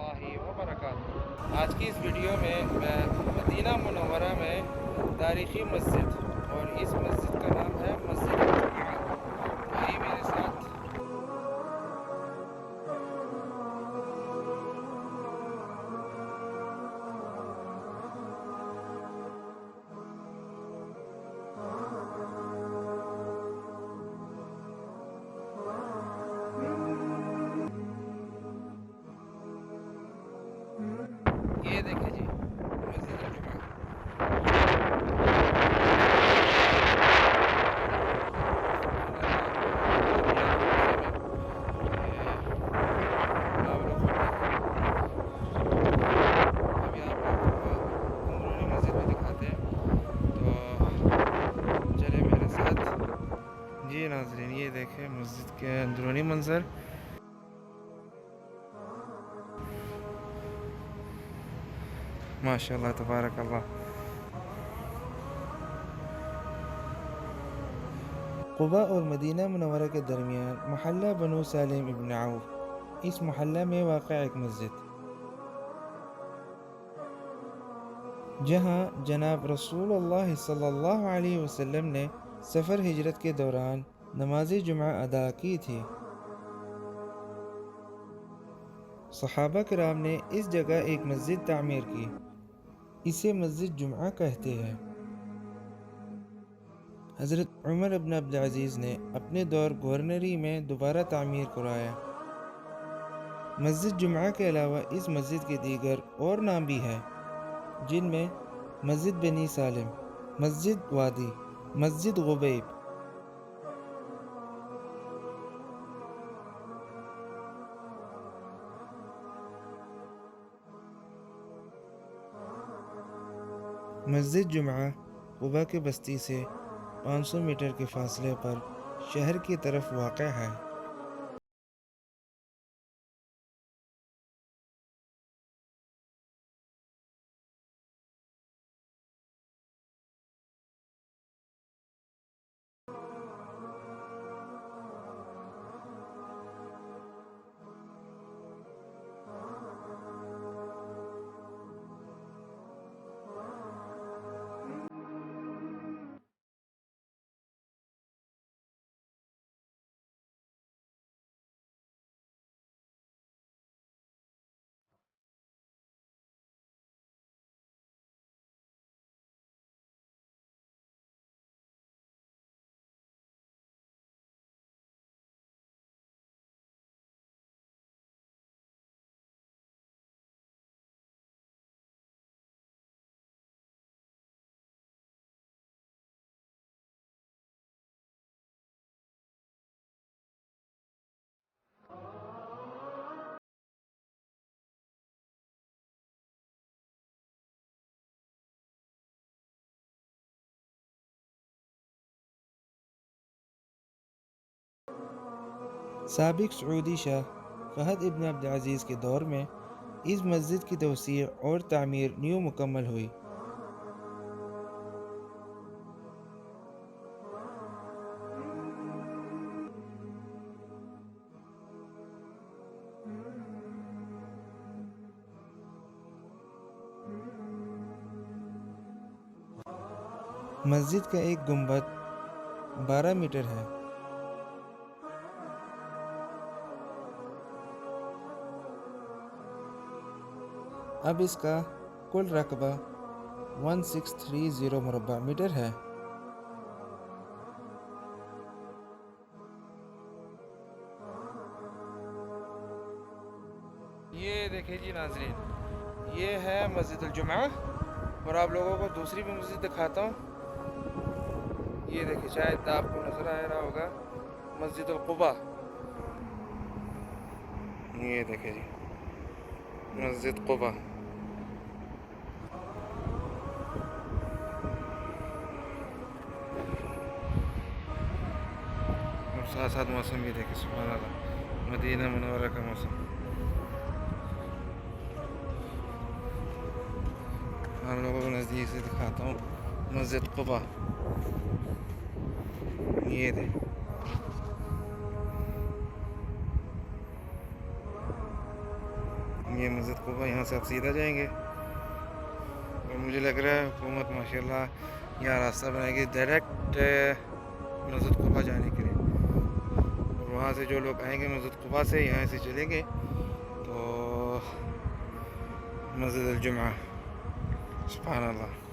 اللہ وبرکاتہ۔ آج کی اس ویڈیو میں میں مدینہ منورہ میں تاریخی مسجد اور اس مسجد کا نام ہے مسجد الجمعہ۔ آئیے میرے ساتھ۔ یہ دیکھیں جی مسجد الجمعہ۔ ابھی آپ کو اندرونی مسجد میں دکھاتے ہیں، تو چلے میرے ساتھ۔ جی ناظرین، یہ دیکھیں مسجد کے اندرونی منظر۔ ماشاء اللہ تبارک اللہ۔ قباء اور مدینہ منورہ کے درمیان محلہ بنو سالم ابن عوف، اس محلہ میں واقع ایک مسجد جہاں جناب رسول اللہ صلی اللہ علیہ وسلم نے سفر ہجرت کے دوران نماز جمعہ ادا کی تھی۔ صحابہ کرام نے اس جگہ ایک مسجد تعمیر کی، اسے مسجد جمعہ کہتے ہیں۔ حضرت عمر بن عبدالعزیز نے اپنے دور گورنری میں دوبارہ تعمیر کرایا۔ مسجد جمعہ کے علاوہ اس مسجد کے دیگر اور نام بھی ہیں، جن میں مسجد بنی سالم، مسجد وادی، مسجد غبیب۔ مسجد جمعہ قباء کے بستی سے 500 میٹر کے فاصلے پر شہر کی طرف واقع ہے۔ سابق سعودی شاہ فہد ابن عبدالعزیز کے دور میں اس مسجد کی توسیع اور تعمیر نیو مکمل ہوئی۔ مسجد کا ایک گنبد 12 میٹر ہے۔ اب اس کا کل رقبہ 1630 مربع میٹر ہے۔ یہ دیکھیں جی ناظرین، یہ ہے مسجد الجمعہ، اور آپ لوگوں کو دوسری بھی مسجد دکھاتا ہوں۔ یہ دیکھیں، شاید آپ کو نظر آ رہا ہوگا، مسجد القباء۔ یہ دیکھیں جی مسجد قباء۔ اور ساتھ ساتھ موسم بھی دیکھیں، سبحان اللہ، مدینہ منورہ کا موسم۔ آپ لوگوں کو نزدیک سے دکھاتا ہوں مسجد قباء۔ یہ دیکھ، یہ مسجد قبا، یہاں سے آپ سیدھا جائیں گے اور مجھے لگ رہا ہے حکومت ماشاءاللہ یہاں راستہ بنائے گی ڈائریکٹ مسجد قبا جانے کے لیے، اور وہاں سے جو لوگ آئیں گے مسجد قبا سے یہاں سے چلیں گے تو مسجد الجمعہ. سبحان اللہ.